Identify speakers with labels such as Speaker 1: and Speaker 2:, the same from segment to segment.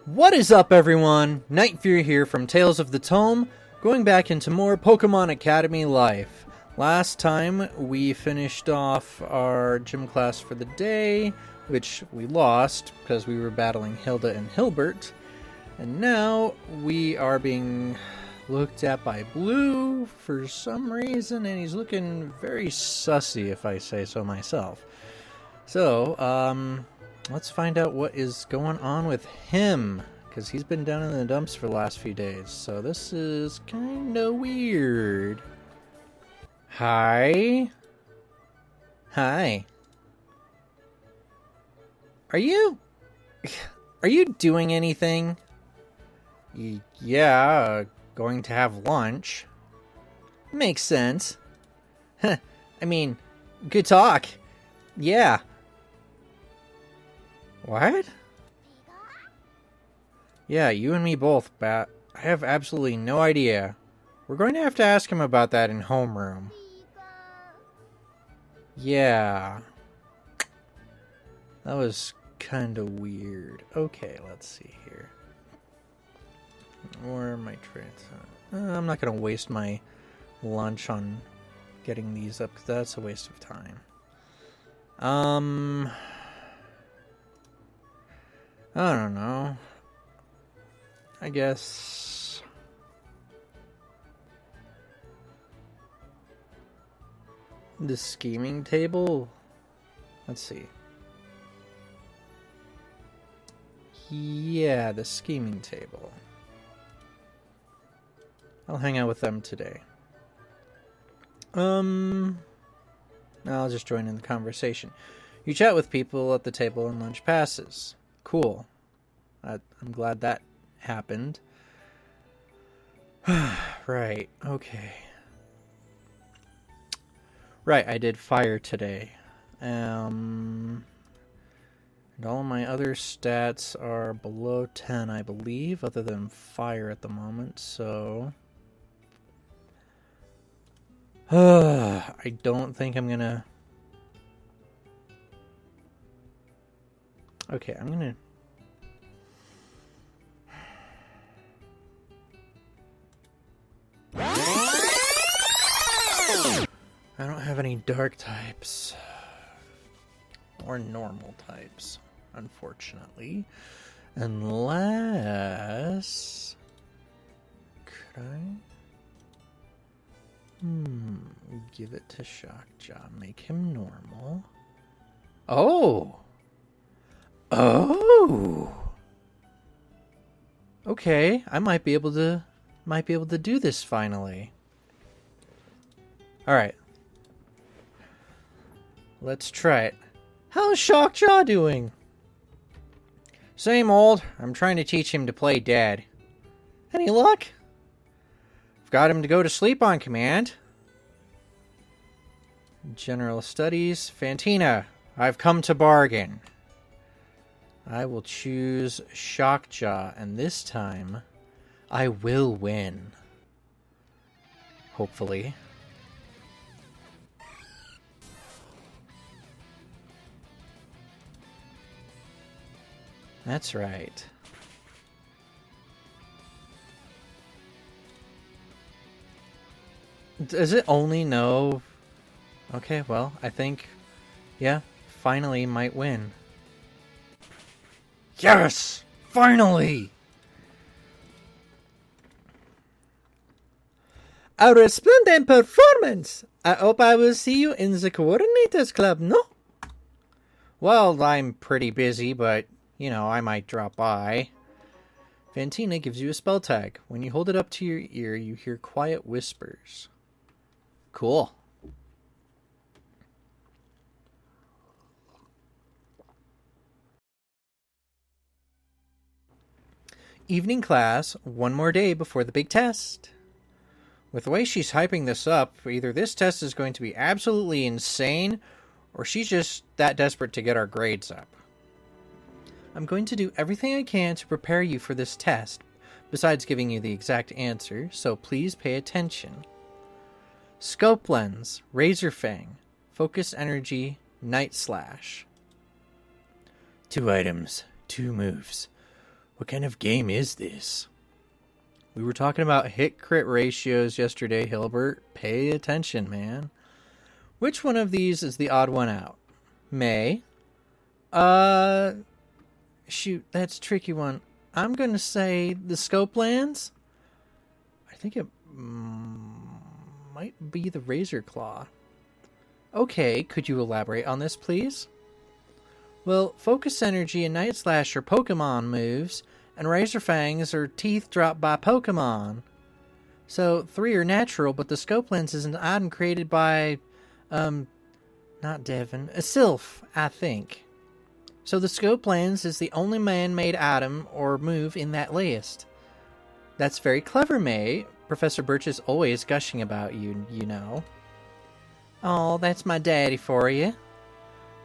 Speaker 1: What is up, everyone? NightFury here from Tales of the Tome, going back into more Pokemon Academy life. Last time we finished off our gym class for the day, which we lost because we were battling Hilda and Hilbert. And now we are being looked at by Blue for some reason, and he's looking very sussy, if I say so myself. So, let's find out what is going on with him, because he's been down in the dumps for the last few days. So this is kind of weird. Hi? Hi. Are you doing anything? Yeah, going to have lunch. Makes sense. I mean, good talk. Yeah. What? Yeah, you and me both, Bat. I have absolutely no idea. We're going to have to ask him about that in homeroom. Yeah. That was kind of weird. Okay, let's see here. Where are my traits? I'm not going to waste my lunch on getting these up, because that's a waste of time. I don't know. I guess... the scheming table? Let's see. Yeah, the scheming table. I'll hang out with them today. I'll just join in the conversation. You chat with people at the table and lunch passes. Cool. I'm glad that happened. Right, okay. Right, I did fire today. And all my other stats are below 10, I believe, other than fire at the moment, so... I don't think I'm gonna... Okay, I'm gonna... I don't have any dark types. Or normal types, unfortunately. Unless... Could I? Give it to Shockjaw. Make him normal. Oh! Oh! Okay, I might be able to do this finally. Alright. Let's try it. How's Shockjaw doing? Same old. I'm trying to teach him to play dead. Any luck? I've got him to go to sleep on command. General Studies. Fantina, I've come to bargain. I will choose Shockjaw, and this time I will win. Hopefully. That's right. Does it only know... Okay, well, I think... Yeah, finally might win. Yes! Finally! A resplendent performance! I hope I will see you in the Coordinators Club, no? Well, I'm pretty busy, but... You know, I might drop by. Fantina gives you a spell tag. When you hold it up to your ear, you hear quiet whispers. Cool. Evening class, one more day before the big test. With the way she's hyping this up, either this test is going to be absolutely insane, or she's just that desperate to get our grades up. I'm going to do everything I can to prepare you for this test, besides giving you the exact answer, so please pay attention. Scope Lens, Razor Fang, Focus Energy, Night Slash. 2 items, 2 moves. What kind of game is this? We were talking about hit-crit ratios yesterday, Hilbert. Pay attention, man. Which one of these is the odd one out? May? Shoot, that's a tricky one. I'm going to say the scope lands. I think it might be the Razor Claw. Okay, could you elaborate on this, please? Well, Focus Energy and Night Slash are Pokemon moves, and Razor Fangs are teeth dropped by Pokemon. So, 3 are natural, but the scope lens is an item created by, not Devin, a Sylph, I think. So the scope lens is the only man-made item or move in that list. That's very clever, May. Professor Birch is always gushing about you, you know. Oh, that's my daddy for you.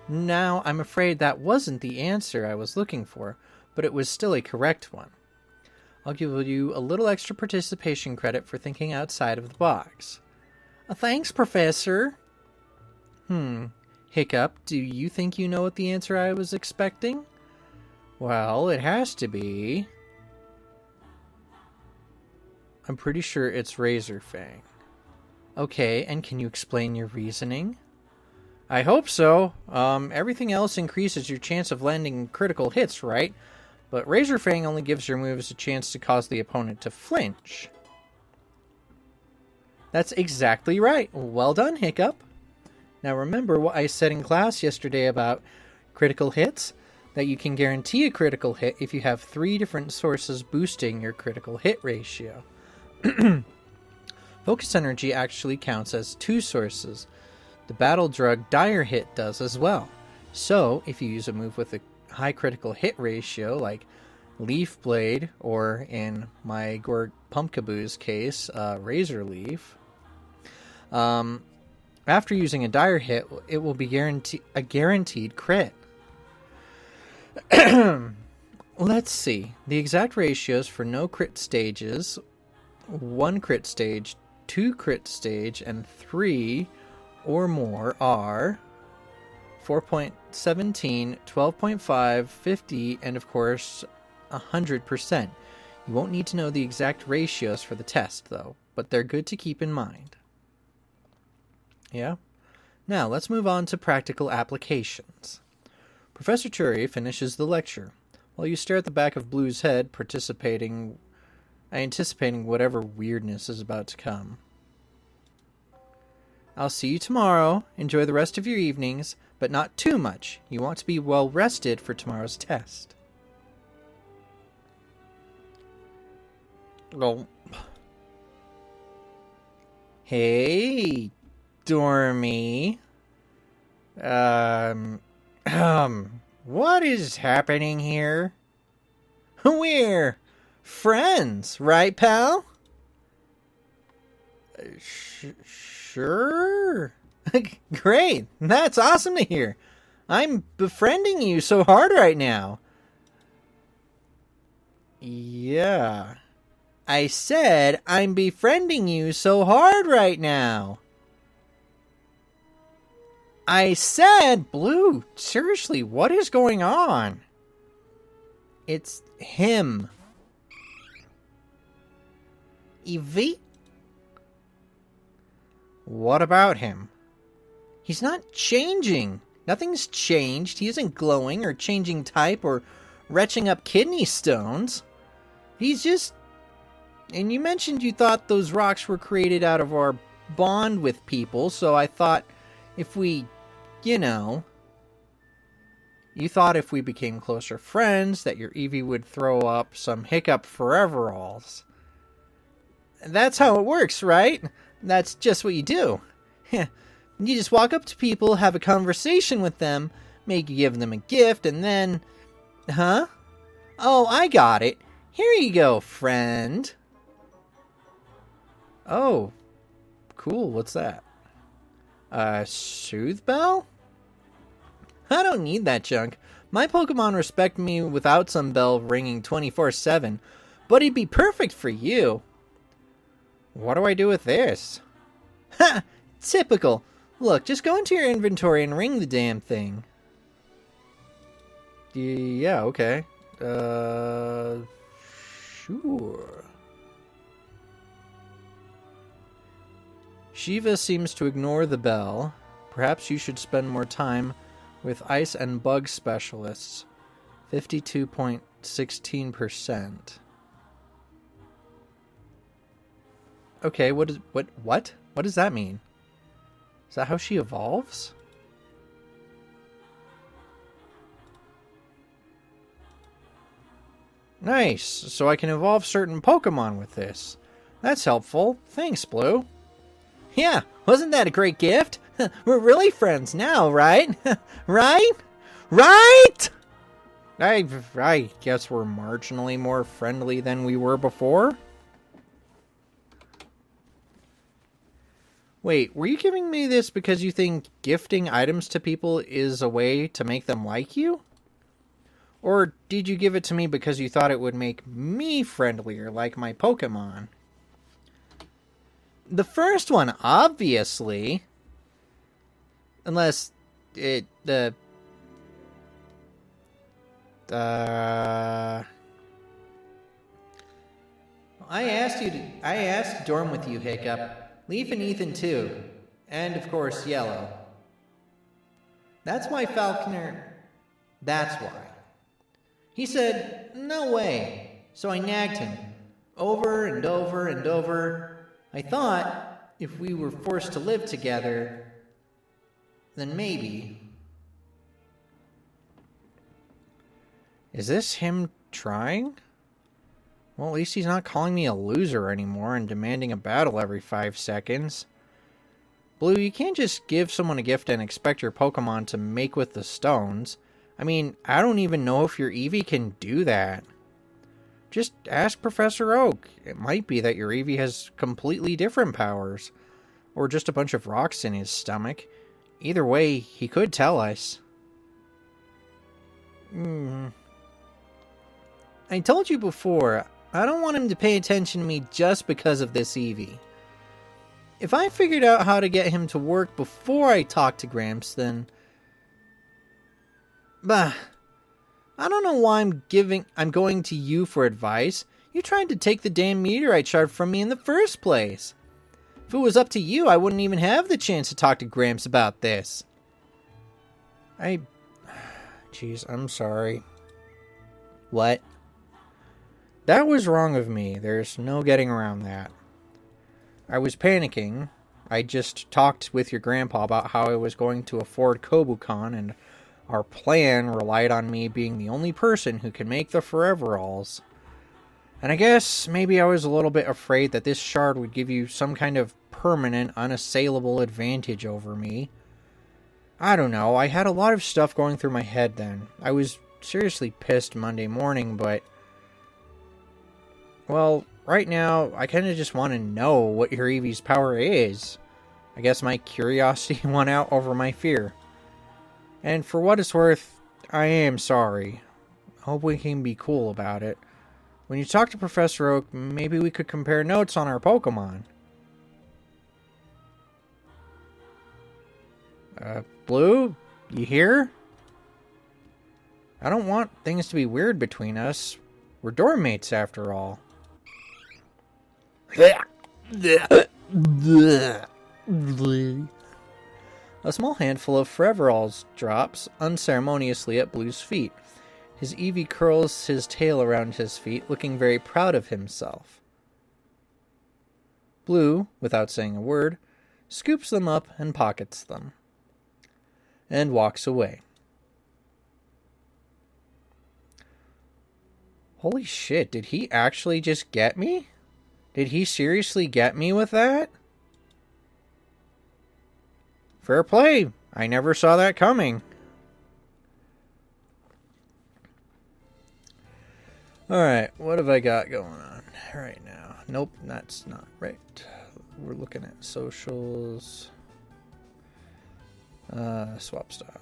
Speaker 1: Now, I'm afraid that wasn't the answer I was looking for, but it was still a correct one. I'll give you a little extra participation credit for thinking outside of the box. Thanks, Professor. Hiccup, do you think you know what the answer I was expecting? Well, it has to be. I'm pretty sure it's Razor Fang. Okay, and can you explain your reasoning? I hope so. Everything else increases your chance of landing critical hits, right? But Razor Fang only gives your moves a chance to cause the opponent to flinch. That's exactly right. Well done, Hiccup. Now remember what I said in class yesterday about critical hits? That you can guarantee a critical hit if you have 3 different sources boosting your critical hit ratio. Focus Energy actually counts as 2 sources. The Battle Drug Dire Hit does as well. So, if you use a move with a high critical hit ratio, like Leaf Blade, or in my Gorg Pumpkaboo's case, Razor Leaf, after using a Dire Hit, it will be a guaranteed crit. Let's see. The exact ratios for no crit stages, 1 crit stage, 2 crit stage, and 3 or more are 4.17, 12.5, 50, and of course 100%. You won't need to know the exact ratios for the test, though, but they're good to keep in mind. Yeah? Now, let's move on to practical applications. Professor Turi finishes the lecture, while you stare at the back of Blue's head, anticipating whatever weirdness is about to come. I'll see you tomorrow. Enjoy the rest of your evenings, but not too much. You want to be well rested for tomorrow's test. Oh. Hey, Dormy. What is happening here? We're friends, right, pal? Sure. Great. That's awesome to hear. I'm befriending you so hard right now. Yeah. I said I'm befriending you so hard right now. I said, Blue, seriously, what is going on? It's him. Evie? What about him? He's not changing. Nothing's changed. He isn't glowing or changing type or retching up kidney stones. He's just... And you mentioned you thought those rocks were created out of our bond with people, so I thought if we, you thought if we became closer friends that your Eevee would throw up some Hiccup foreveralls. That's how it works, right? That's just what you do. You just walk up to people, have a conversation with them, maybe give them a gift, and then... Huh? Oh, I got it. Here you go, friend. Oh, cool. What's that? Soothe Bell? I don't need that junk. My Pokemon respect me without some bell ringing 24/7, but it'd be perfect for you. What do I do with this? Ha! Typical. Look, just go into your inventory and ring the damn thing. Yeah, okay. Sure. Shiva seems to ignore the bell. Perhaps you should spend more time with ice and bug specialists. 52.16%. Okay, what does that mean? Is that how she evolves? Nice, so I can evolve certain Pokemon with this. That's helpful. Thanks, Blue. Yeah, wasn't that a great gift? We're really friends now, right? Right? Right? I guess we're marginally more friendly than we were before. Wait, were you giving me this because you think gifting items to people is a way to make them like you? Or did you give it to me because you thought it would make me friendlier like my Pokemon? The first one, obviously. Unless it, I asked to dorm with you, Hiccup. Leaf and Ethan too. And of course, Yellow. That's why Falconer... That's why. He said, no way. So I nagged him. Over and over and over. I thought, if we were forced to live together, then maybe... Is this him trying? Well, at least he's not calling me a loser anymore and demanding a battle every 5 seconds. Blue, you can't just give someone a gift and expect your Pokemon to make with the stones. I mean, I don't even know if your Eevee can do that. Just ask Professor Oak. It might be that your Eevee has completely different powers. Or just a bunch of rocks in his stomach. Either way, he could tell us. I told you before, I don't want him to pay attention to me just because of this Eevee. If I figured out how to get him to work before I talk to Gramps, then... Bah. I don't know why I'm going to you for advice. You tried to take the damn meteorite shard from me in the first place. If it was up to you, I wouldn't even have the chance to talk to Gramps about this. Jeez, I'm sorry. What? That was wrong of me. There's no getting around that. I was panicking. I just talked with your grandpa about how I was going to afford Kobukan, and our plan relied on me being the only person who can make the Foreveralls. And I guess maybe I was a little bit afraid that this shard would give you some kind of permanent, unassailable advantage over me. I don't know. I had a lot of stuff going through my head then. I was seriously pissed Monday morning, but... Well, right now, I kind of just want to know what your Eevee's power is. I guess my curiosity won out over my fear. And for what it's worth, I am sorry. Hope we can be cool about it. When you talk to Professor Oak, maybe we could compare notes on our Pokemon. Blue? You here? I don't want things to be weird between us. We're dorm mates after all. A small handful of Foreveralls drops unceremoniously at Blue's feet. His Eevee curls his tail around his feet, looking very proud of himself. Blue, without saying a word, scoops them up and pockets them, and walks away. Holy shit, did he actually just get me? Did he seriously get me with that? Fair play. I never saw that coming. Alright, what have I got going on right now? Nope, that's not right. We're looking at socials. Swap style.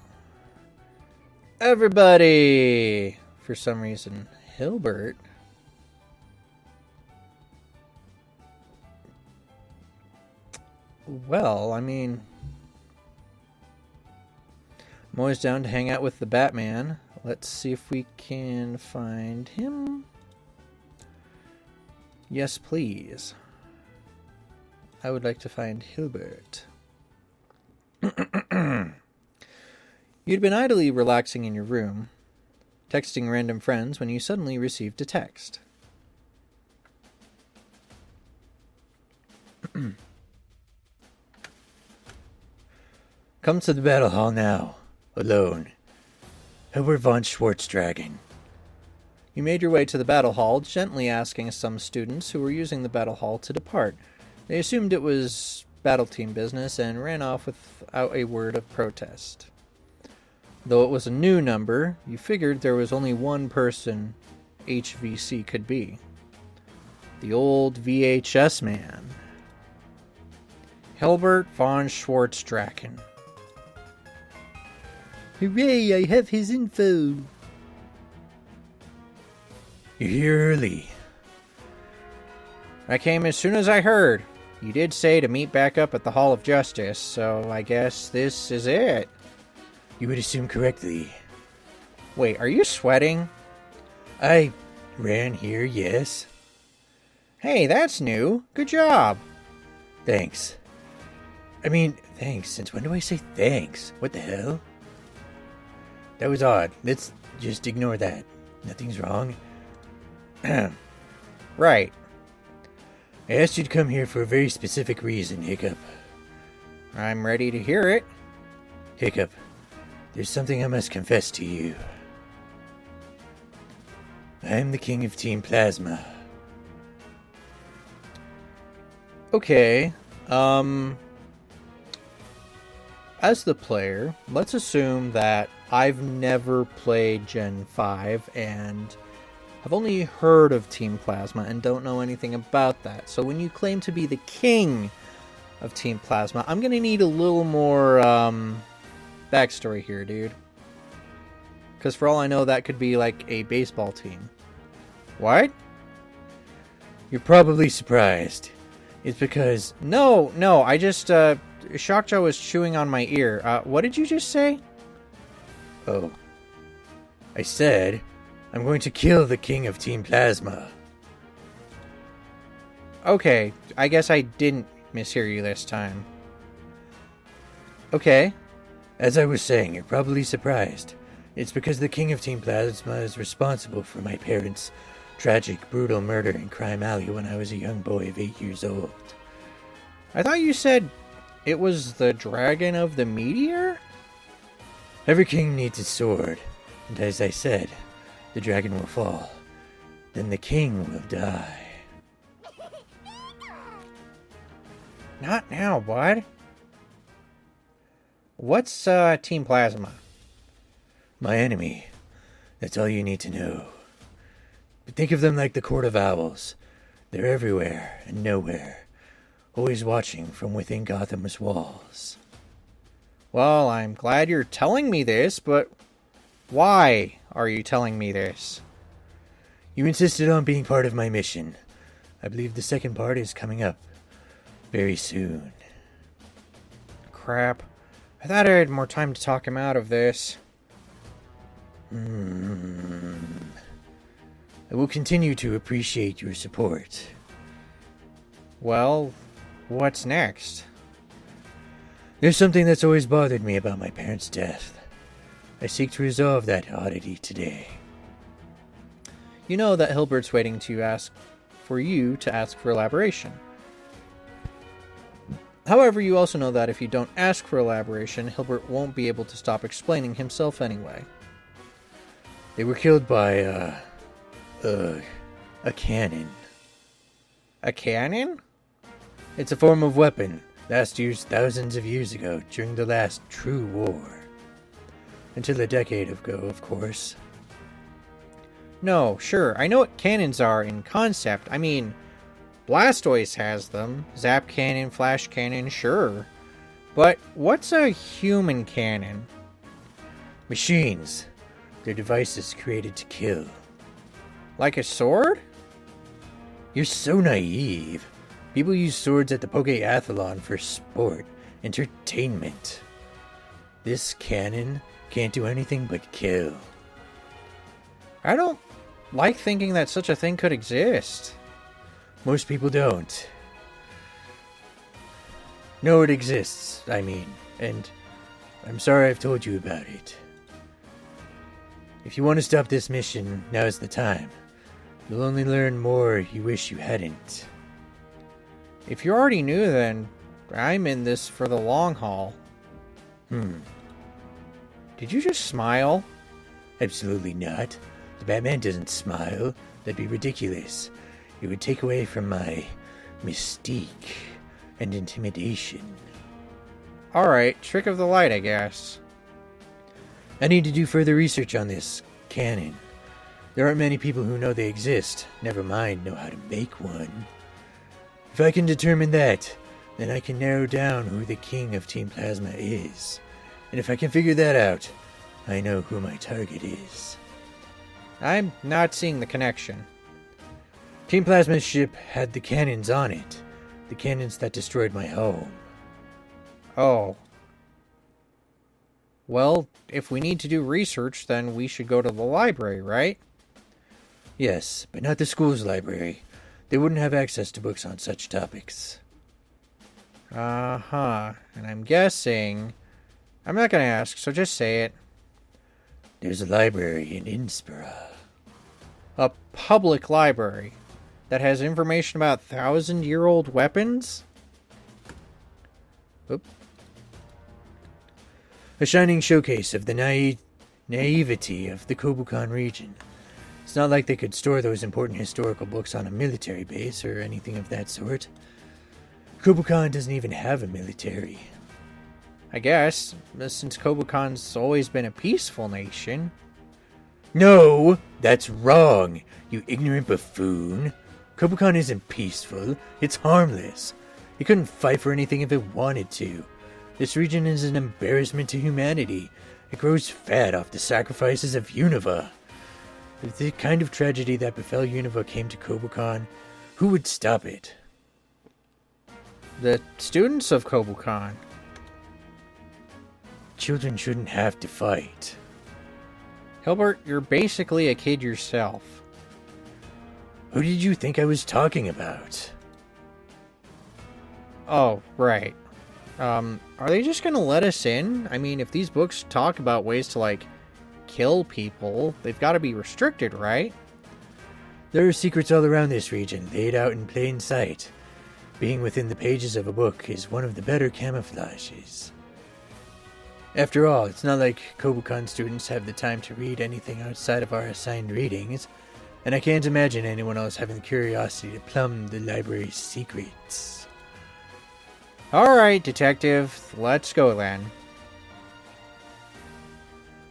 Speaker 1: Everybody! For some reason, Hilbert. Well, I mean... I'm always down to hang out with the Batman. Let's see if we can find him. Yes, please. I would like to find Hilbert. You'd been idly relaxing in your room, texting random friends when you suddenly received a text. Come to the battle hall now, alone. Hilbert von Schwartzdragon. You made your way to the battle hall, gently asking some students who were using the battle hall to depart. They assumed it was battle team business and ran off without a word of protest. Though it was a new number, you figured there was only one person HVC could be. The old VHS man. Hilbert von Schwartzdragon. Hooray, I have his info. You're here early. I came as soon as I heard. You did say to meet back up at the Hall of Justice, so I guess this is it. You would assume correctly. Wait, are you sweating? I ran here, yes. Hey, that's new. Good job. Thanks. I mean, thanks. Since when do I say thanks? What the hell? That was odd. Let's just ignore that. Nothing's wrong. Right. I asked you to come here for a very specific reason, Hiccup. I'm ready to hear it. Hiccup, there's something I must confess to you. I am the king of Team Plasma. Okay, as the player, let's assume that I've never played Gen 5 and have only heard of Team Plasma and don't know anything about that. So when you claim to be the king of Team Plasma, I'm going to need a little more backstory here, dude. Because for all I know, that could be like a baseball team. What? You're probably surprised. It's because... No, I just... Shockjaw was chewing on my ear. What did you just say? Oh. I said, I'm going to kill the king of Team Plasma. Okay, I guess I didn't mishear you this time. Okay. As I was saying, you're probably surprised. It's because the king of Team Plasma is responsible for my parents' tragic, brutal murder in Crime Alley when I was a young boy of 8 years old. I thought you said it was the dragon of the meteor? Every king needs a sword, and as I said, the dragon will fall. Then the king will die. Not now, bud. What's Team Plasma? My enemy. That's all you need to know. But think of them like the Court of Owls. They're everywhere and nowhere, always watching from within Gotham's walls. Well, I'm glad you're telling me this, but why are you telling me this? You insisted on being part of my mission. I believe the second part is coming up very soon. Crap. I thought I had more time to talk him out of this. I will continue to appreciate your support. Well, what's next? There's something that's always bothered me about my parents' death. I seek to resolve that oddity today. You know that Hilbert's waiting to ask for you to ask for elaboration. However, you also know that if you don't ask for elaboration, Hilbert won't be able to stop explaining himself anyway. They were killed by, a cannon. A cannon? It's a form of weapon, last used thousands of years ago during the last true war. Until a decade ago, of course. No, sure, I know what cannons are in concept. I mean, Blastoise has them. Zap cannon, flash cannon, sure. But what's a human cannon? Machines. They're devices created to kill. Like a sword? You're so naive. People use swords at the Pokeathlon for sport, entertainment. This cannon can't do anything but kill. I don't like thinking that such a thing could exist. Most people don't. Know it exists, I mean, and I'm sorry I've told you about it. If you want to stop this mission, now's the time. You'll only learn more you wish you hadn't. If you already knew, then I'm in this for the long haul. Did you just smile? Absolutely not. The Batman doesn't smile. That'd be ridiculous. It would take away from my mystique and intimidation. Alright, trick of the light, I guess. I need to do further research on this cannon. There aren't many people who know they exist, never mind know how to make one. If I can determine that, then I can narrow down who the king of Team Plasma is. And if I can figure that out, I know who my target is. I'm not seeing the connection. Team Plasma's ship had the cannons on it. The cannons that destroyed my home. Oh. Well, if we need to do research, then we should go to the library, right? Yes, but not the school's library. They wouldn't have access to books on such topics. Uh-huh. And I'm guessing... I'm not going to ask, so just say it. There's a library in Inspira. A public library that has information about 1,000-year-old weapons? Oop. A shining showcase of the naivety of the Kobukan region. It's not like they could store those important historical books on a military base or anything of that sort. Kobukan doesn't even have a military. I guess, since Kobukan's always been a peaceful nation. No, that's wrong, you ignorant buffoon. Kobukan isn't peaceful, it's harmless. It couldn't fight for anything if it wanted to. This region is an embarrassment to humanity. It grows fat off the sacrifices of Unova. If the kind of tragedy that befell Unova came to Kobukan, who would stop it? The students of Kobukan. Children shouldn't have to fight. Hilbert, you're basically a kid yourself. Who did you think I was talking about? Oh, right. Are they just gonna let us in? I mean, if these books talk about ways to, like, kill people, they've got to be restricted, right? There are secrets all around this region, laid out in plain sight. Being within the pages of a book is one of the better camouflages. After all, it's not like Kobukan students have the time to read anything outside of our assigned readings, and I can't imagine anyone else having the curiosity to plumb the library's secrets. Alright, detective, let's go then.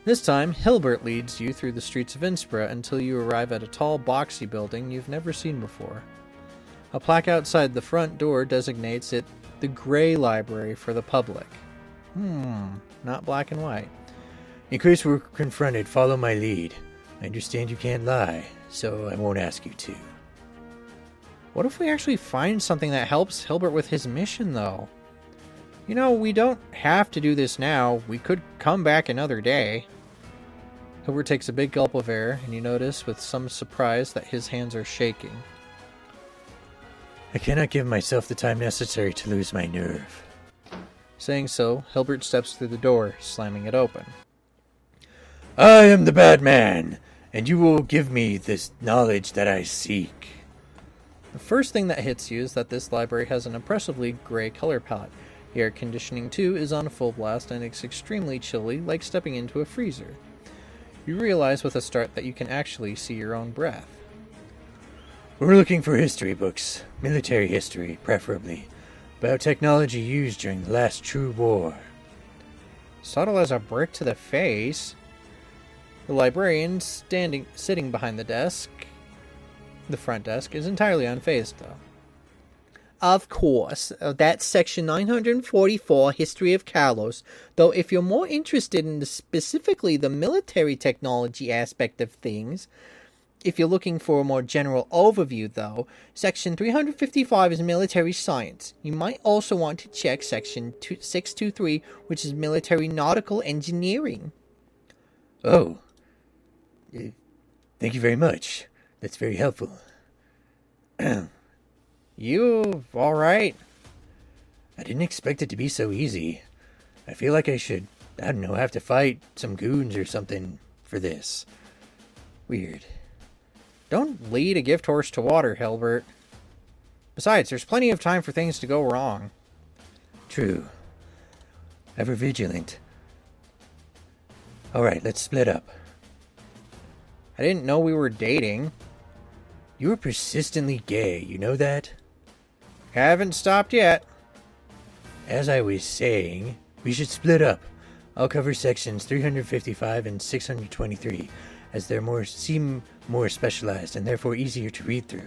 Speaker 1: This time, Hilbert leads you through the streets of Inspira until you arrive at a tall, boxy building you've never seen before. A plaque outside the front door designates it the Gray Library for the public. Not black and white. In case we're confronted, follow my lead. I understand you can't lie, so I won't ask you to. What if we actually find something that helps Hilbert with his mission, though? You know, we don't have to do this now. We could come back another day. Hilbert takes a big gulp of air, and you notice with some surprise that his hands are shaking. I cannot give myself the time necessary to lose my nerve. Saying so, Hilbert steps through the door, slamming it open. I am the Batman, and you will give me this knowledge that I seek. The first thing that hits you is that this library has an impressively gray color palette. The air conditioning, too, is on full blast, and it's extremely chilly, like stepping into a freezer. You realize with a start that you can actually see your own breath. We're looking for history books, military history, preferably, about technology used during the last true war. Subtle as a brick to the face. The librarian, sitting behind the front desk, is entirely unfazed, though. Of course, that's section 944, History of Kalos, though if you're more interested in specifically the military technology aspect of things, if you're looking for a more general overview, though, section 355 is military science. You might also want to check section 623, which is military nautical engineering. Oh. Thank you very much. That's very helpful. You alright? I didn't expect it to be so easy. I feel like I should, I don't know, have to fight some goons or something for this. Weird. Don't lead a gift horse to water, Hilbert. Besides, there's plenty of time for things to go wrong. True. Ever vigilant. Alright, let's split up. I didn't know we were dating. You were persistently gay, you know that? Haven't stopped yet. As I was saying, we should split up. I'll cover sections 355 and 623, as they're seem more specialized and therefore easier to read through.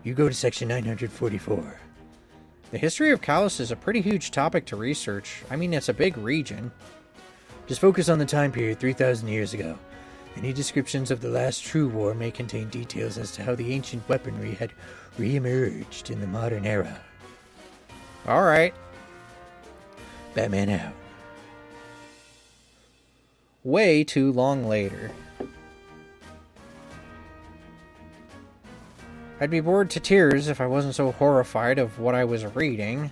Speaker 1: You go to section 944. The history of Kalos is a pretty huge topic to research. I mean, it's a big region. Just focus on the time period 3,000 years ago. Any descriptions of the last true war may contain details as to how the ancient weaponry had re-emerged in the modern era. Alright. Batman out. Way too long later. I'd be bored to tears if I wasn't so horrified of what I was reading.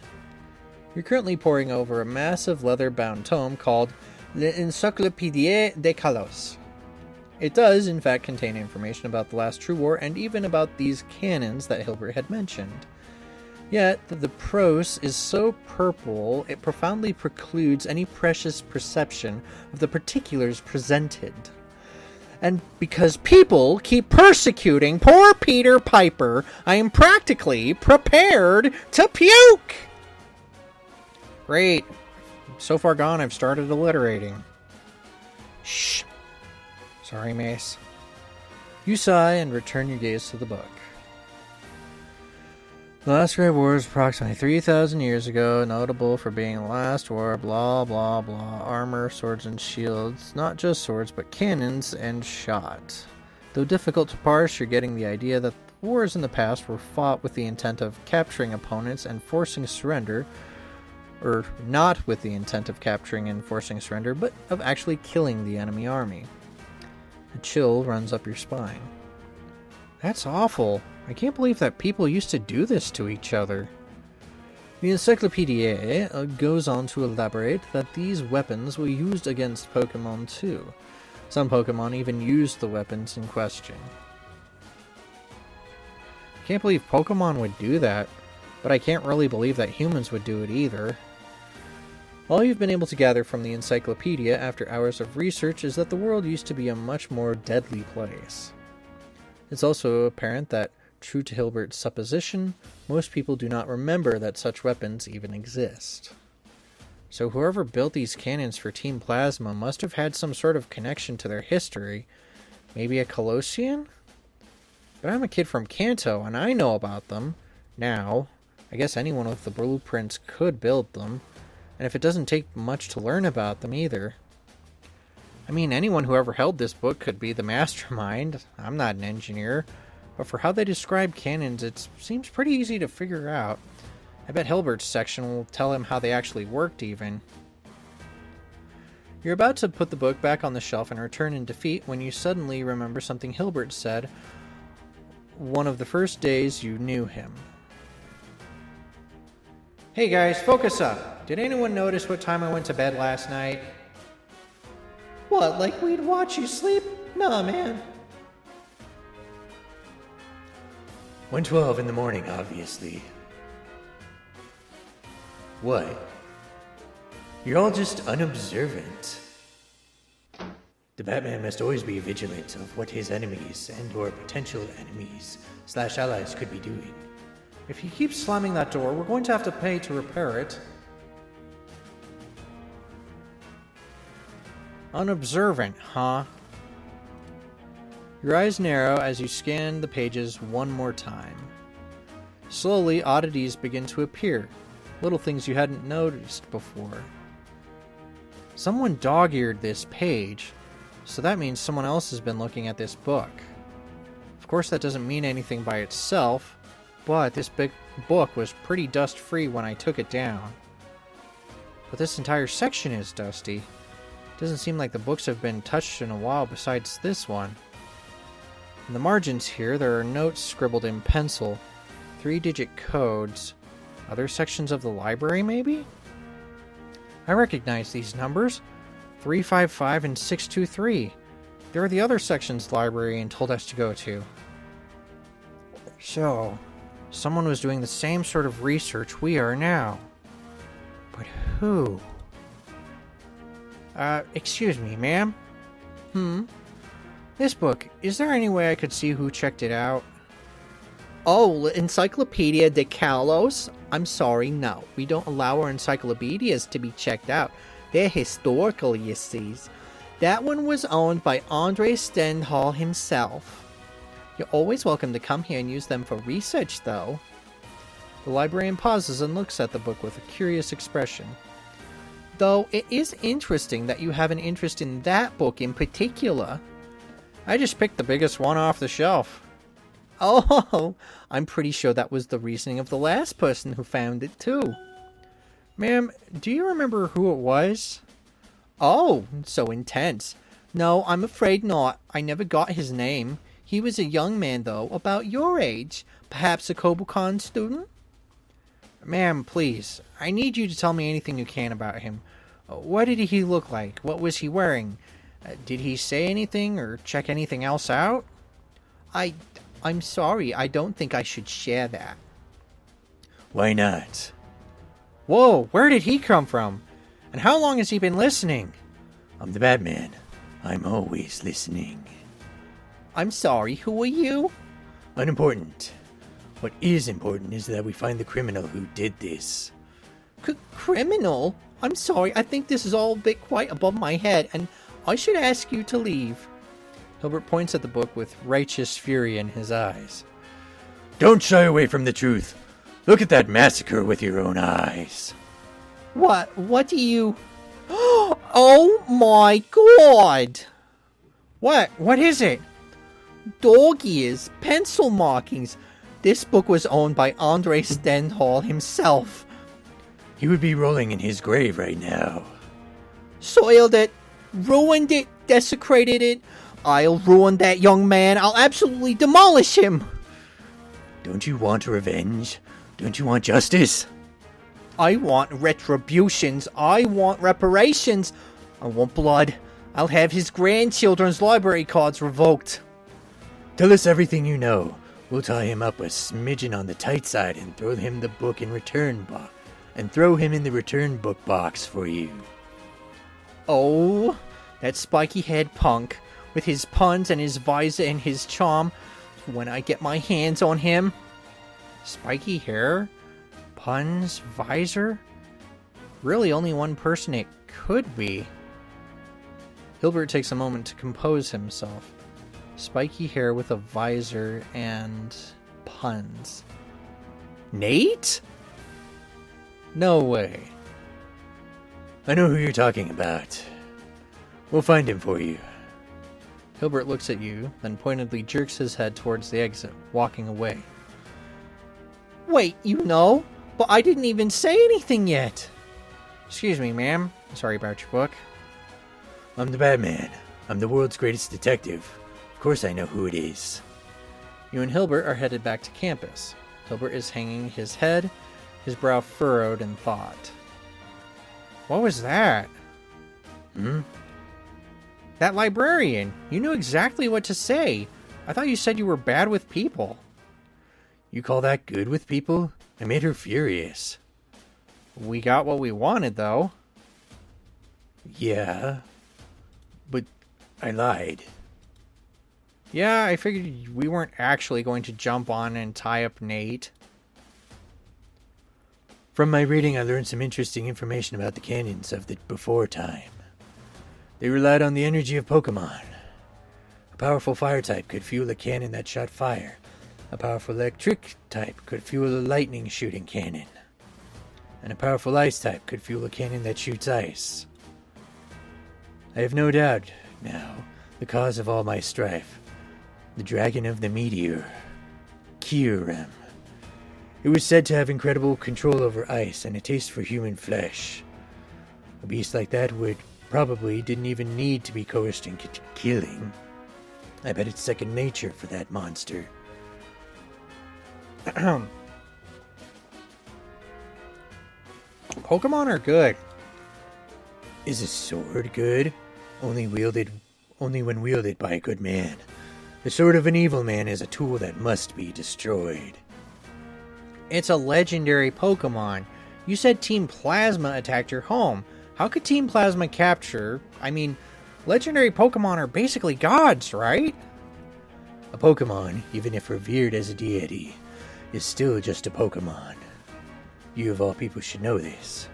Speaker 1: You're currently poring over a massive leather-bound tome called L'Encyclopédie de Kalos. It does, in fact, contain information about the last true war and even about these cannons that Hilbert had mentioned. Yet, the prose is so purple, it profoundly precludes any precious perception of the particulars presented. And because people keep persecuting poor Peter Piper, I am practically prepared to puke! Great. So far gone, I've started alliterating. Shh. Sorry, Mace. You sigh and return your gaze to the book. The last Great War was approximately 3,000 years ago, notable for being the last war, blah blah blah, armor, swords and shields, not just swords, but cannons and shot. Though difficult to parse, you're getting the idea that the wars in the past were fought with the intent of capturing opponents and forcing surrender, or not with the intent of capturing and forcing surrender, but of actually killing the enemy army. A chill runs up your spine. That's awful. I can't believe that people used to do this to each other. The Encyclopédie goes on to elaborate that these weapons were used against Pokemon too. Some Pokemon even used the weapons in question. I can't believe Pokemon would do that, but I can't really believe that humans would do it either. All you've been able to gather from the encyclopedia after hours of research is that the world used to be a much more deadly place. It's also apparent that, true to Hilbert's supposition, most people do not remember that such weapons even exist. So whoever built these cannons for Team Plasma must have had some sort of connection to their history. Maybe a Colossian? But I'm a kid from Kanto, and I know about them. Now, I guess anyone with the blueprints could build them. And if it doesn't take much to learn about them either. I mean, anyone who ever held this book could be the mastermind. I'm not an engineer. But for how they describe cannons, it seems pretty easy to figure out. I bet Hilbert's section will tell him how they actually worked even. You're about to put the book back on the shelf and return in defeat when you suddenly remember something Hilbert said one of the first days you knew him. Hey guys, focus up. Did anyone notice what time I went to bed last night? What, like we'd watch you sleep? Nah, man. 1:12 in the morning, obviously. What? You're all just unobservant. The Batman must always be vigilant of what his enemies and or potential enemies / allies could be doing. If he keeps slamming that door, we're going to have to pay to repair it. Unobservant, huh? Your eyes narrow as you scan the pages one more time. Slowly, oddities begin to appear, little things you hadn't noticed before. Someone dog-eared this page, so that means someone else has been looking at this book. Of course, that doesn't mean anything by itself, but this big book was pretty dust-free when I took it down. But this entire section is dusty. Doesn't seem like the books have been touched in a while besides this one. In the margins here, there are notes scribbled in pencil. 3-digit codes. Other sections of the library, maybe? I recognize these numbers. 355 and 623. They're the other sections the librarian told us to go to. So, someone was doing the same sort of research we are now. But who? Excuse me, ma'am? This book, is there any way I could see who checked it out?
Speaker 2: Oh, Encyclopedia de Kalos? I'm sorry, no. We don't allow our encyclopedias to be checked out. They're historical, you see. That one was owned by Andre Stendhal himself. You're always welcome to come here and use them for research, though.
Speaker 1: The librarian pauses and looks at the book with a curious expression.
Speaker 2: Though it is interesting that you have an interest in that book in particular.
Speaker 1: I just picked the biggest one off the shelf.
Speaker 2: Oh, I'm pretty sure that was the reasoning of the last person who found it, too.
Speaker 1: Ma'am, do you remember who it was?
Speaker 2: Oh, so intense. No, I'm afraid not. I never got his name. He was a young man, though, about your age. Perhaps a Kobukan student?
Speaker 1: Ma'am, please. I need you to tell me anything you can about him. What did he look like? What was he wearing? Did he say anything or check anything else out?
Speaker 2: I'm sorry. I don't think I should share that.
Speaker 3: Why not?
Speaker 1: Whoa, where did he come from? And how long has he been listening?
Speaker 3: I'm the Batman. I'm always listening.
Speaker 2: I'm sorry, who are you?
Speaker 3: Unimportant. What is important is that we find the criminal who did this.
Speaker 2: Criminal? I'm sorry, I think this is all a bit quite above my head, and I should ask you to leave.
Speaker 1: Hilbert points at the book with righteous fury in his eyes.
Speaker 3: Don't shy away from the truth. Look at that massacre with your own eyes.
Speaker 2: What do you... Oh my god!
Speaker 1: What is it?
Speaker 2: Dog ears, pencil markings. This book was owned by Andre Stendhal himself.
Speaker 3: He would be rolling in his grave right now.
Speaker 2: Soiled it, ruined it, desecrated it. I'll ruin that young man. I'll absolutely demolish him.
Speaker 3: Don't you want revenge? Don't you want justice?
Speaker 2: I want retributions. I want reparations. I want blood. I'll have his grandchildren's library cards revoked.
Speaker 3: Tell us everything you know. We'll tie him up a smidgen on the tight side and throw him the book in the return book box for you.
Speaker 2: Oh, that spiky-head punk with his puns and his visor and his charm. When I get my hands on him.
Speaker 1: Spiky hair? Puns? Visor? Really only one person it could be. Hilbert takes a moment to compose himself. Spiky hair with a visor and puns.
Speaker 2: Nate?
Speaker 1: No way.
Speaker 3: I know who you're talking about. We'll find him for you.
Speaker 1: Hilbert looks at you, then pointedly jerks his head towards the exit, walking away.
Speaker 2: Wait, you know? But I didn't even say anything yet.
Speaker 1: Excuse me, ma'am. Sorry about your book.
Speaker 3: I'm the Batman. I'm the world's greatest detective. Of course I know who it is.
Speaker 1: You and Hilbert are headed back to campus. Hilbert is hanging his head, his brow furrowed in thought. What was that? That librarian. You knew exactly what to say. I thought you said you were bad with people.
Speaker 3: You call that good with people? I made her furious.
Speaker 1: We got what we wanted, though.
Speaker 3: Yeah. But I lied.
Speaker 1: Yeah, I figured we weren't actually going to jump on and tie up Nate.
Speaker 3: From my reading, I learned some interesting information about the canyons of the before time. They relied on the energy of Pokemon. A powerful fire type could fuel a cannon that shot fire. A powerful electric type could fuel a lightning shooting cannon. And a powerful ice type could fuel a cannon that shoots ice. I have no doubt, now, the cause of all my strife. The dragon of the meteor. Kyurem. It was said to have incredible control over ice and a taste for human flesh. A beast like that would probably didn't even need to be coerced into killing. I bet it's second nature for that monster.
Speaker 2: Pokemon are good.
Speaker 3: Is a sword good? Only when wielded by a good man. The sword of an evil man is a tool that must be destroyed.
Speaker 2: It's a legendary Pokemon. You said Team Plasma attacked your home. How could Team Plasma capture... I mean, legendary Pokemon are basically gods, right?
Speaker 3: A Pokemon, even if revered as a deity, is still just a Pokemon. You of all people should know this.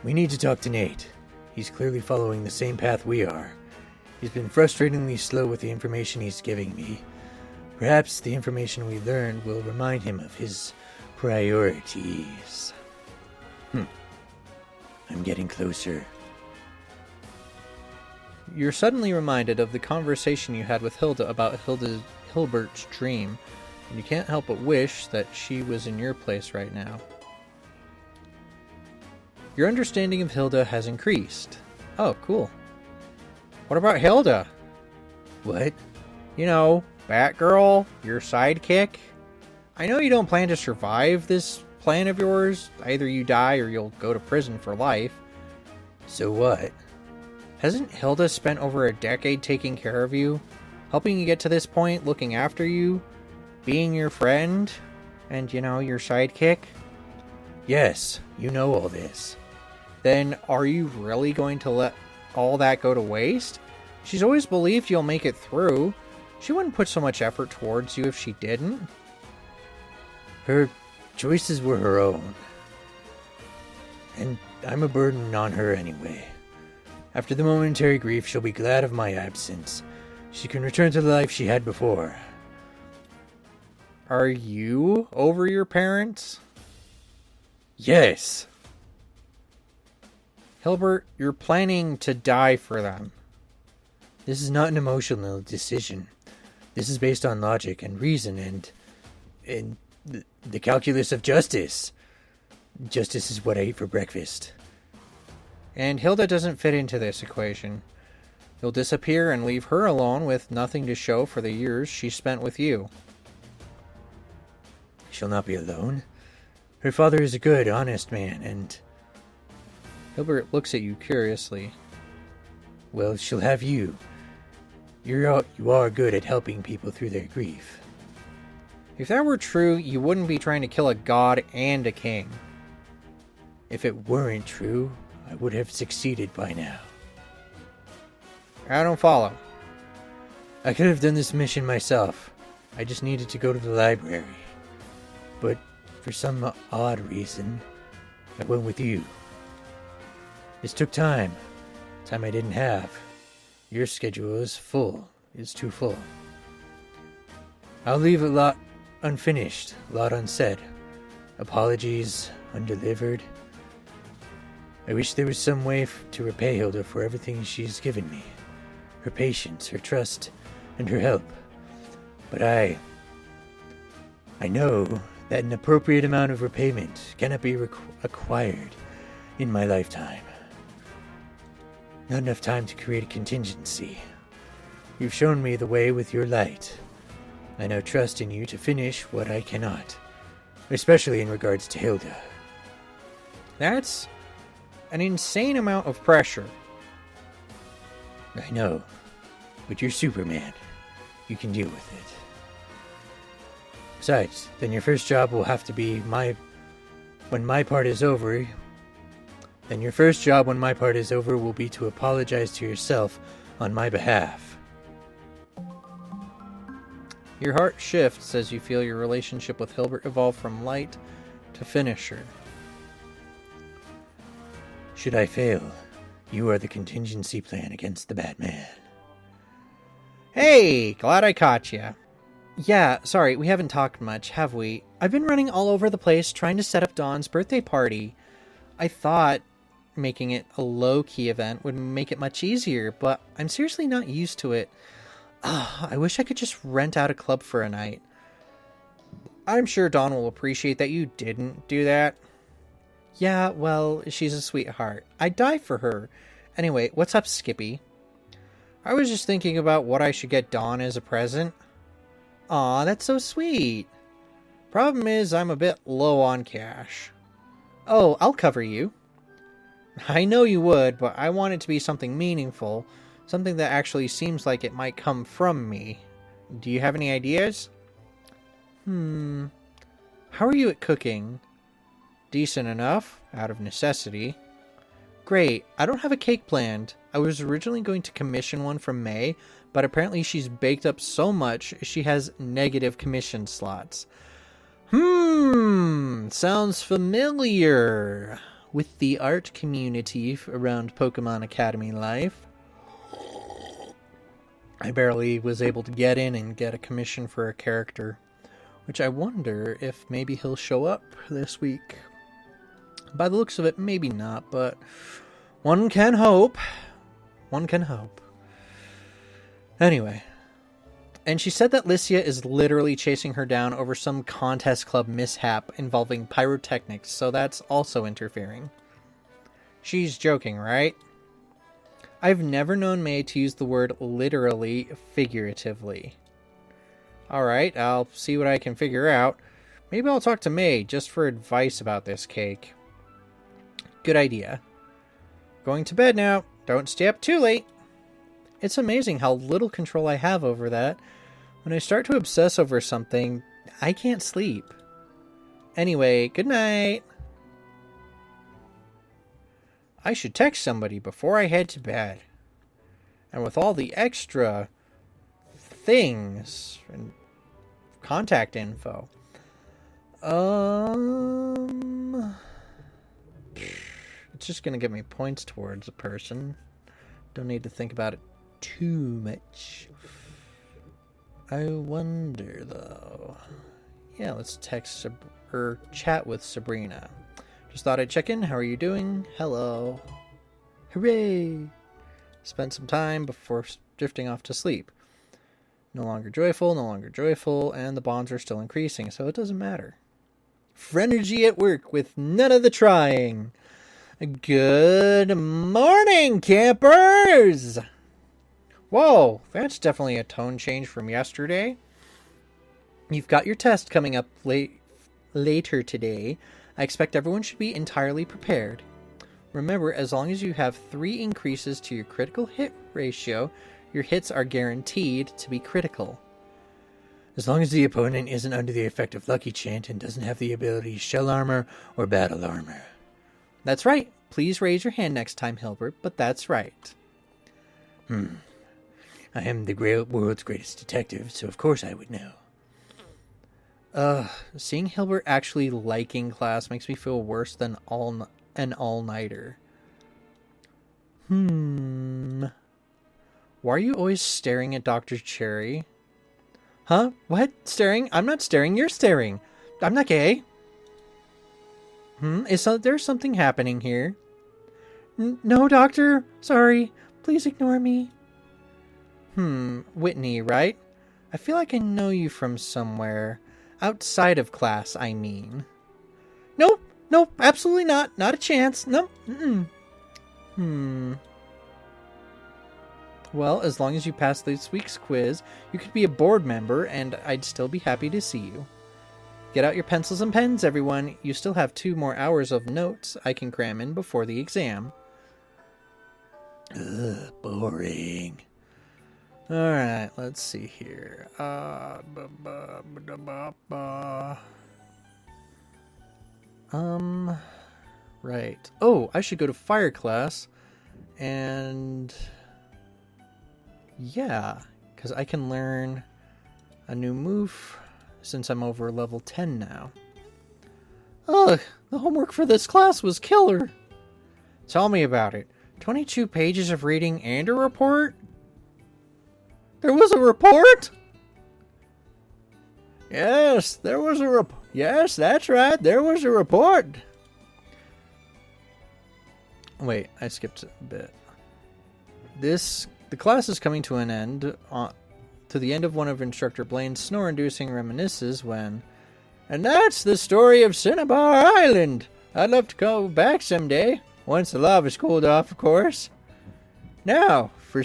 Speaker 3: We need to talk to Nate. He's clearly following the same path we are. He's been frustratingly slow with the information he's giving me. Perhaps the information we learned will remind him of his priorities. I'm getting closer.
Speaker 1: You're suddenly reminded of the conversation you had with Hilda about Hilbert's dream, and you can't help but wish that she was in your place right now. Your understanding of Hilda has increased. Oh, cool. What about Hilda?
Speaker 3: What?
Speaker 2: You know, Batgirl, your sidekick. I know you don't plan to survive this plan of yours. Either you die or you'll go to prison for life.
Speaker 3: So what?
Speaker 2: Hasn't Hilda spent over a decade taking care of you? Helping you get to this point, looking after you? Being your friend? And, you know, your sidekick?
Speaker 3: Yes, you know all this.
Speaker 2: Then are you really going to let all that go to waste? She's always believed you'll make it through. She wouldn't put so much effort towards you if she didn't.
Speaker 3: Her choices were her own. And I'm a burden on her anyway. After the momentary grief, she'll be glad of my absence. She can return to the life she had before.
Speaker 2: Are you over your parents?
Speaker 3: Yes.
Speaker 2: Hilbert, you're planning to die for them.
Speaker 3: This is not an emotional decision. This is based on logic and reason and the calculus of justice. Justice is what I eat for breakfast.
Speaker 2: And Hilda doesn't fit into this equation. You'll disappear and leave her alone with nothing to show for the years she spent with you.
Speaker 3: She'll not be alone. Her father is a good, honest man, and...
Speaker 2: Hilbert looks at you curiously.
Speaker 3: Well, she'll have you. You are good at helping people through their grief.
Speaker 2: If that were true, you wouldn't be trying to kill a god and a king.
Speaker 3: If it weren't true, I would have succeeded by now.
Speaker 2: I don't follow.
Speaker 3: I could have done this mission myself. I just needed to go to the library. But for some odd reason, I went with you. This took time. Time I didn't have. Your schedule is full. It's too full. I'll leave a lot unfinished, a lot unsaid. Apologies, undelivered. I wish there was some way to repay Hilda for everything she's given me. Her patience, her trust, and her help. But I know that an appropriate amount of repayment cannot be acquired in my lifetime. Not enough time to create a contingency. You've shown me the way with your light. I now trust in you to finish what I cannot, especially in regards to Hilda.
Speaker 2: That's an insane amount of pressure.
Speaker 3: I know, but you're Superman. You can deal with it. Besides, then your first job will have to be when my part is over will be to apologize to yourself on my behalf.
Speaker 1: Your heart shifts as you feel your relationship with Hilbert evolve from light to finisher.
Speaker 3: Should I fail, you are the contingency plan against the Batman.
Speaker 2: Hey, glad I caught you.
Speaker 1: Yeah, sorry, we haven't talked much, have we? I've been running all over the place trying to set up Dawn's birthday party. I thought making it a low-key event would make it much easier, but I'm seriously not used to it. I wish I could just rent out a club for a night.
Speaker 2: I'm sure Dawn will appreciate that you didn't do that.
Speaker 1: Yeah, well, she's a sweetheart. I'd die for her. Anyway, what's up, Skippy?
Speaker 2: I was just thinking about what I should get Dawn as a present.
Speaker 1: Aw, that's so sweet.
Speaker 2: Problem is, I'm a bit low on cash. Oh, I'll cover you. I know you would, but I want it to be something meaningful. Something that actually seems like it might come from me. Do you have any ideas? How are you at cooking? Decent enough, out of necessity. Great, I don't have a cake planned. I was originally going to commission one from May, but apparently she's baked up so much she has negative commission slots. Sounds familiar. With the art community around Pokemon Academy life, I barely was able to get in and get a commission for a character, which I wonder if maybe he'll show up this week. By the looks of it, maybe not, but one can hope. One can hope. Anyway. And she said that Lycia is literally chasing her down over some contest club mishap involving pyrotechnics, so that's also interfering. She's joking, right? I've never known May to use the word literally figuratively. Alright, I'll see what I can figure out. Maybe I'll talk to May just for advice about this cake. Good idea. Going to bed now. Don't stay up too late. It's amazing how little control I have over that. When I start to obsess over something, I can't sleep. Anyway, good night. I should text somebody before I head to bed. And with all the extra things and contact info. It's just going to give me points towards a person. Don't need to think about it too much. I wonder, though. Yeah, let's text or chat with Sabrina. Just thought I'd check in. How are you doing? Hello. Hooray! Spent some time before drifting off to sleep. No longer joyful, and the bonds are still increasing, so it doesn't matter. Phrenergy at work with none of the trying. Good morning, campers! Whoa, that's definitely a tone change from yesterday. You've got your test coming up later today. I expect everyone should be entirely prepared. Remember, as long as you have 3 increases to your critical hit ratio, your hits are guaranteed to be critical.
Speaker 3: As long as the opponent isn't under the effect of Lucky Chant and doesn't have the ability Shell Armor or Battle Armor.
Speaker 2: That's right. Please raise your hand next time, Hilbert, but that's right.
Speaker 3: I am the world's greatest detective, so of course I would know.
Speaker 2: Seeing Hilbert actually liking class makes me feel worse than an all-nighter. Why are you always staring at Dr. Cherry? Huh? What? Staring? I'm not staring, you're staring. I'm not gay. Is there something happening here? No, Doctor. Sorry. Please ignore me. Whitney, right? I feel like I know you from somewhere. Outside of class, I mean. Nope, absolutely not. Not a chance. Nope. Well, as long as you pass this week's quiz, you could be a board member, and I'd still be happy to see you. Get out your pencils and pens, everyone. You still have 2 more hours of notes I can cram in before the exam.
Speaker 3: Ugh, boring.
Speaker 2: Alright, let's see here. Right. Oh, I should go to fire class. And yeah, because I can learn a new move since I'm over level 10 now. Ugh, the homework for this class was killer. Tell me about it. 22 pages of reading and a report? There was a report? Yes, there was a report. Yes, that's right. There was a report. Wait, I skipped a bit. The class is coming to an end, to the end of one of Instructor Blaine's snore-inducing reminiscences when... And that's the story of Cinnabar Island. I'd love to go back someday, once the lava's cooled off, of course. Now, for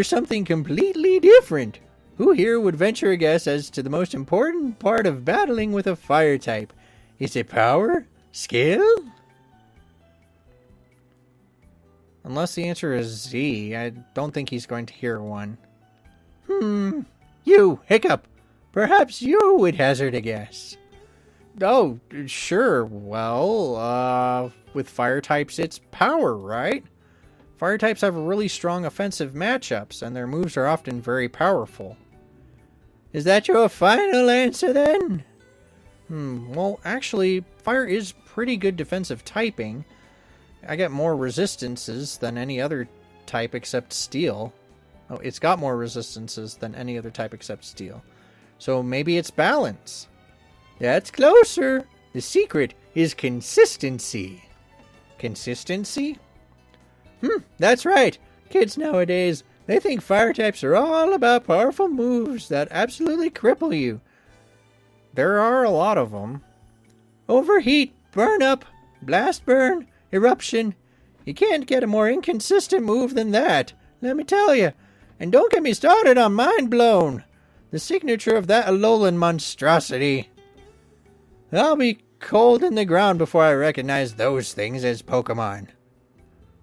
Speaker 2: something completely different. Who here would venture a guess as to the most important part of battling with a fire type? Is it power?
Speaker 1: Skill? Unless the answer is Z, I don't think he's going to hear one.
Speaker 2: You, Hiccup. Perhaps you would hazard a guess.
Speaker 1: Oh, sure. Well, with fire types, it's power, right? Fire types have really strong offensive matchups, and their moves are often very powerful.
Speaker 2: Is that your final answer, then?
Speaker 1: Well, actually, fire is pretty good defensive typing. I get more resistances than any other type except steel. Oh, it's got more resistances than any other type except steel. So maybe it's balance.
Speaker 2: That's closer. The secret is consistency.
Speaker 1: Consistency?
Speaker 2: That's right. Kids nowadays, they think fire types are all about powerful moves that absolutely cripple you.
Speaker 1: There are a lot of them.
Speaker 2: Overheat, burn up, blast burn, eruption. You can't get a more inconsistent move than that, let me tell you. And don't get me started on Mind Blown, the signature of that Alolan monstrosity. I'll be cold in the ground before I recognize those things as Pokemon.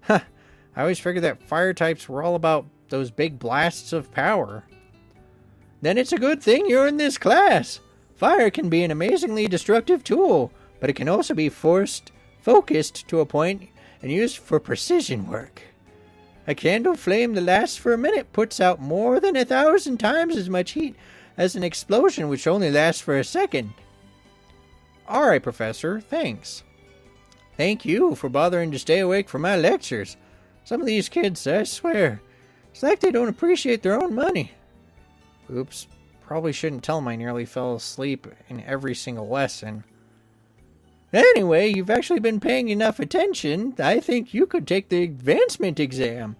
Speaker 1: I always figured that fire types were all about those big blasts of power.
Speaker 2: Then it's a good thing you're in this class. Fire can be an amazingly destructive tool, but it can also be focused to a point and used for precision work. A candle flame that lasts for a minute puts out more than 1,000 times as much heat as an explosion which only lasts for a second.
Speaker 1: Alright, Professor, thanks.
Speaker 2: Thank you for bothering to stay awake for my lectures. Some of these kids, I swear, it's like they don't appreciate their own money.
Speaker 1: Oops, probably shouldn't tell them I nearly fell asleep in every single lesson.
Speaker 2: Anyway, you've actually been paying enough attention. I think you could take the advancement exam.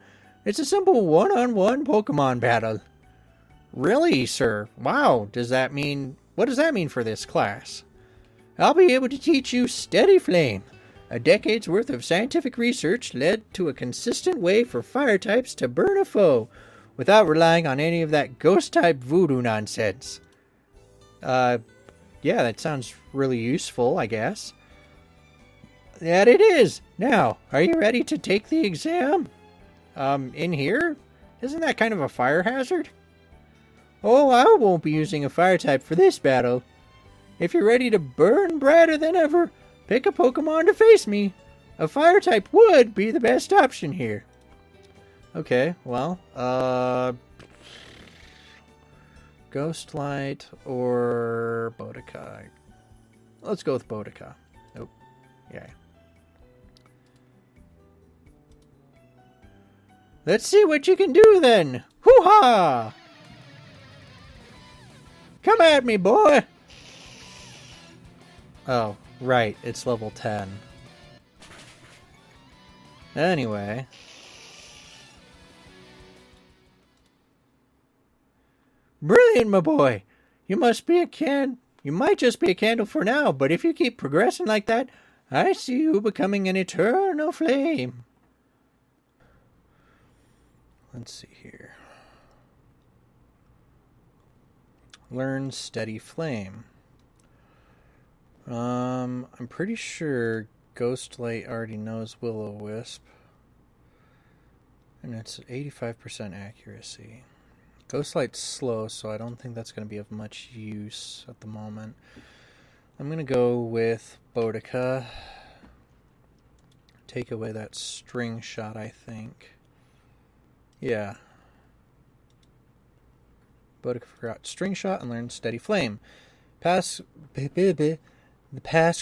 Speaker 2: It's a simple one-on-one Pokemon battle.
Speaker 1: Really, sir? Wow, what does that mean for this class?
Speaker 2: I'll be able to teach you Steady Flame. A decade's worth of scientific research led to a consistent way for fire types to burn a foe without relying on any of that ghost-type voodoo nonsense.
Speaker 1: Yeah, that sounds really useful, I guess.
Speaker 2: That it is. Now, are you ready to take the exam?
Speaker 1: In here? Isn't that kind of a fire hazard?
Speaker 2: Oh, I won't be using a fire type for this battle. If you're ready to burn brighter than ever, pick a Pokemon to face me. A fire type would be the best option here.
Speaker 1: Okay, well, Ghostlight or Boudica? Let's go with Boudica. Oh, yeah.
Speaker 2: Let's see what you can do then. Hoo-ha! Come at me, boy!
Speaker 1: Oh, right, it's level 10. Anyway.
Speaker 2: Brilliant, my boy. You might just be a candle for now, but if you keep progressing like that, I see you becoming an eternal flame.
Speaker 1: Let's see here. Learn Steady Flame. I'm pretty sure Ghostlight already knows Will-O-Wisp. And it's 85% accuracy. Ghostlight's slow, so I don't think that's going to be of much use at the moment. I'm going to go with Boudica. Take away that string shot, I think. Yeah. Boudica forgot string shot and learned Steady Flame. Pass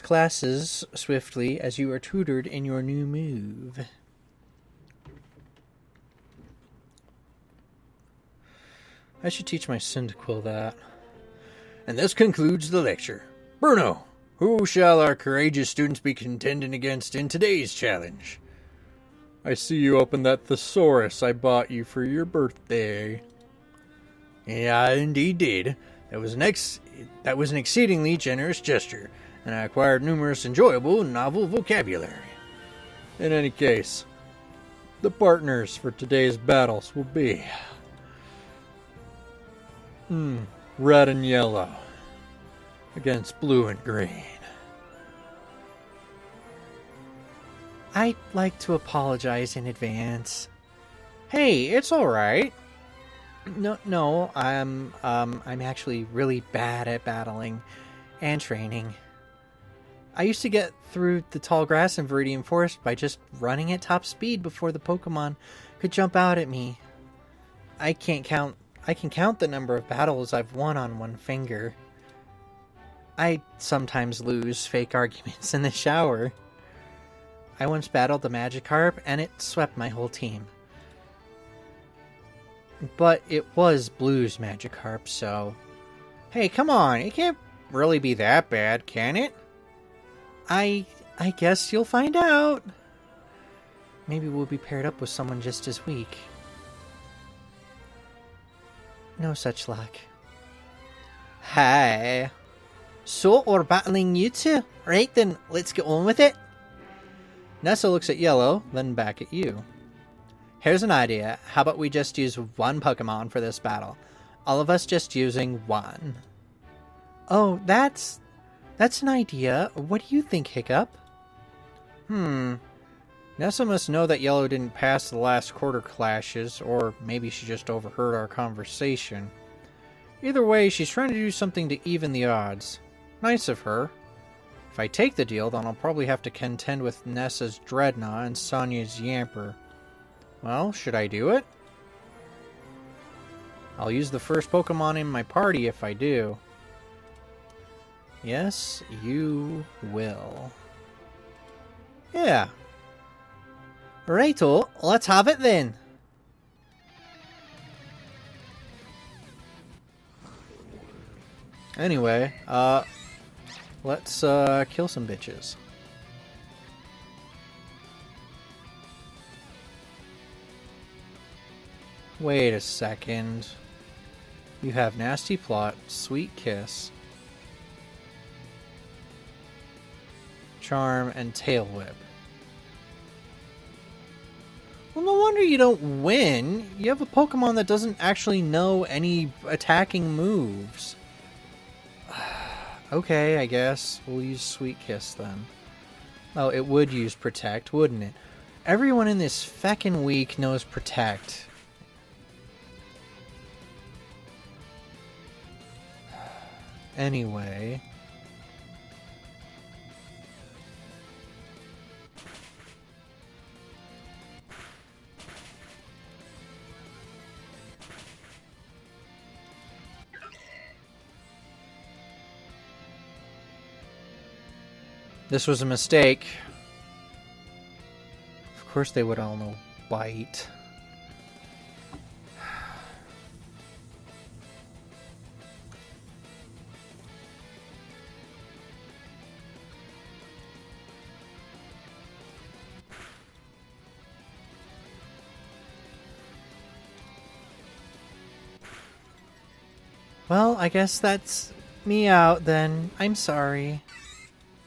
Speaker 1: classes swiftly as you are tutored in your new move. I should teach my Cyndaquil that. And this concludes the lecture. Bruno, who shall our courageous students be contending against in today's challenge? I see you opened that thesaurus I bought you for your birthday. Yeah, I indeed did. That was an exceedingly generous gesture, and I acquired numerous enjoyable and novel vocabulary. In any case, the partners for today's battles will be red and yellow against blue and green.
Speaker 2: I'd like to apologize in advance.
Speaker 1: Hey, it's alright.
Speaker 2: No, I'm actually really bad at battling and training. I used to get through the tall grass in Viridian Forest by just running at top speed before the Pokemon could jump out at me. I can count the number of battles I've won on one finger. I sometimes lose fake arguments in the shower. I once battled the Magikarp and it swept my whole team. But it was Blue's Magikarp, so...
Speaker 1: Hey, come on, it can't really be that bad, can it?
Speaker 2: I guess you'll find out. Maybe we'll be paired up with someone just as weak. No such luck.
Speaker 1: Hi.
Speaker 2: So, we're battling you two? Right then, let's get on with it.
Speaker 1: Nessa looks at Yellow, then back at you. Here's an idea. How about we just use one Pokemon for this battle? All of us just using one.
Speaker 2: Oh, that's an idea. What do you think, Hiccup?
Speaker 1: Nessa must know that Yellow didn't pass the last quarter clashes, or maybe she just overheard our conversation. Either way, she's trying to do something to even the odds. Nice of her. If I take the deal, then I'll probably have to contend with Nessa's Dreadnought and Sonya's Yamper. Well, should I do it? I'll use the first Pokemon in my party if I do. Yes, you will. Yeah.
Speaker 2: Righto, let's have it then.
Speaker 1: Anyway, let's kill some bitches. Wait a second. You have Nasty Plot, Sweet Kiss, Charm, and Tail Whip. Well, no wonder you don't win. You have a Pokemon that doesn't actually know any attacking moves. Okay, I guess we'll use Sweet Kiss then. Oh, it would use Protect, wouldn't it? Everyone in this feckin' week knows Protect. Anyway... This was a mistake. Of course they would all know Bite. Well, I guess that's me out then. I'm sorry.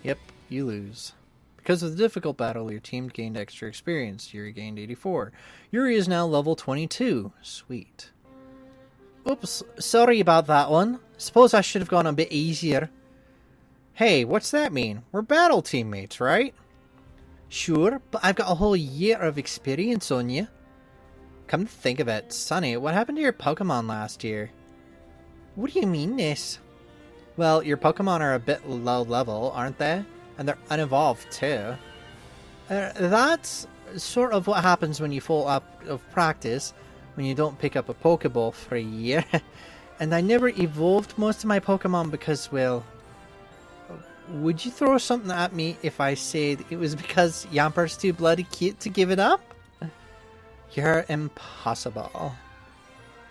Speaker 1: Yep, you lose. Because of the difficult battle, your team gained extra experience. Yuri gained 84. Yuri is now level 22. Sweet.
Speaker 2: Oops, sorry about that one. Suppose I should have gone a bit easier.
Speaker 1: Hey, what's that mean? We're battle teammates, right?
Speaker 2: Sure, but I've got a whole year of experience on you.
Speaker 1: Come to think of it, Sonny, what happened to your Pokemon last year?
Speaker 2: What do you mean, this?
Speaker 1: Well, your Pokemon are a bit low level, aren't they? And they're unevolved, too.
Speaker 2: That's sort of what happens when you fall out of practice, when you don't pick up a Pokeball for a year. And I never evolved most of my Pokemon because, well... Would you throw something at me if I said it was because Yamper's too bloody cute to give it up?
Speaker 1: You're impossible.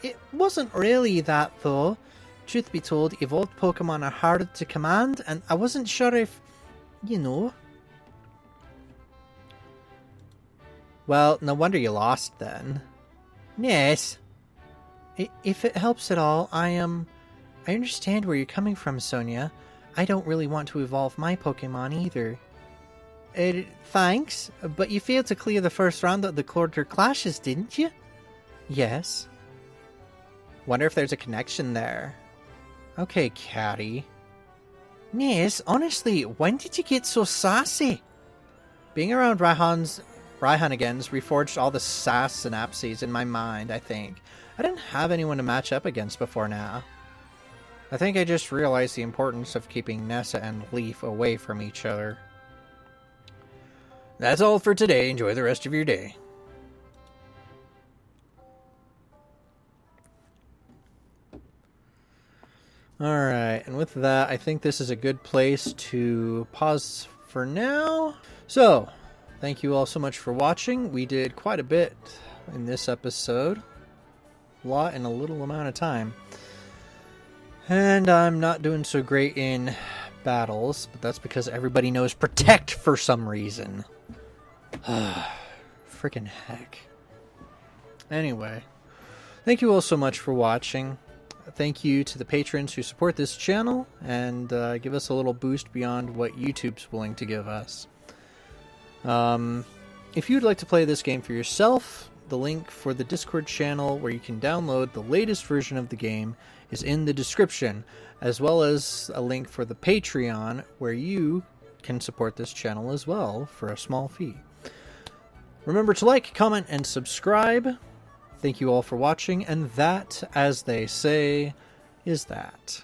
Speaker 2: It wasn't really that, though. Truth be told, evolved Pokemon are harder to command, and I wasn't sure if... you know.
Speaker 1: Well, no wonder you lost then.
Speaker 2: Yes. If it helps at all, I understand where you're coming from, Sonia. I don't really want to evolve my Pokemon either. Thanks, but you failed to clear the first round of the quarter clashes, didn't you? Yes.
Speaker 1: Wonder if there's a connection there. Okay, Catty.
Speaker 2: Yes, honestly, when did you get so sassy? Being around Raihan's reforged all the sass synapses in my mind, I think. I didn't have anyone to match up against before now. I think I just realized the importance of keeping Nessa and Leaf away from each other.
Speaker 3: That's all for today. Enjoy the rest of your day.
Speaker 1: Alright, and with that, I think this is a good place to pause for now. So, thank you all so much for watching. We did quite a bit in this episode. A lot in a little amount of time. And I'm not doing so great in battles, but that's because everybody knows protect for some reason. Freaking heck. Anyway, thank you all so much for watching. Thank you to the patrons who support this channel and give us a little boost beyond what YouTube's willing to give us. If you'd like to play this game for yourself, the link for the Discord channel where you can download the latest version of the game is in the description, as well as a link for the Patreon where you can support this channel as well for a small fee. Remember to like, comment, and subscribe. Thank you all for watching, and that, as they say, is that.